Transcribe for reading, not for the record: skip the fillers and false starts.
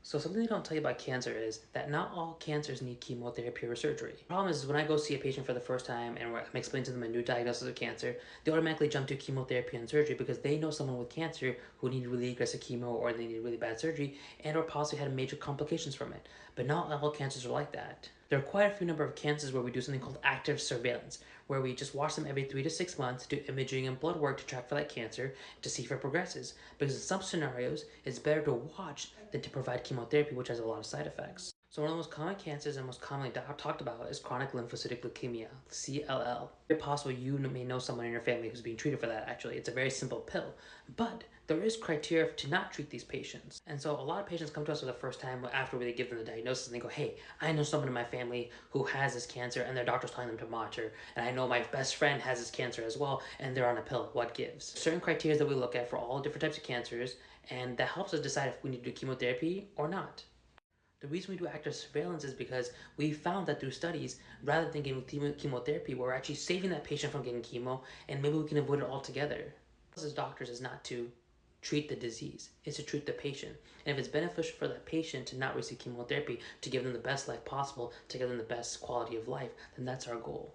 So something they don't tell you about cancer is that not all cancers need chemotherapy or surgery. The problem is when I go see a patient for the first time and I'm explaining to them a new diagnosis of cancer, they automatically jump to chemotherapy and surgery because they know someone with cancer who needed really aggressive chemo or they needed really bad surgery and or possibly had major complications from it. But not all cancers are like that. There are quite a few number of cancers where we do something called active surveillance, where we just watch them every 3 to 6 months, do imaging and blood work to track for that cancer to see if it progresses. Because in some scenarios, it's better to watch than to provide chemotherapy, which has a lot of side effects. So one of the most common cancers and most commonly talked about is chronic lymphocytic leukemia, CLL. It's possible you may know someone in your family who's being treated for that actually. It's a very simple pill, but there is criteria to not treat these patients. And so a lot of patients come to us for the first time after we give them the diagnosis and they go, hey, I know someone in my family who has this cancer and their doctor's telling them to monitor. And I know my best friend has this cancer as well and they're on a pill. What gives? Certain criteria that we look at for all different types of cancers, and that helps us decide if we need to do chemotherapy or not. The reason we do active surveillance is because we found that through studies, rather than giving chemotherapy, we're actually saving that patient from getting chemo and maybe we can avoid it altogether. As doctors is not to treat the disease, it's to treat the patient. And if it's beneficial for that patient to not receive chemotherapy, to give them the best life possible, to give them the best quality of life, then that's our goal.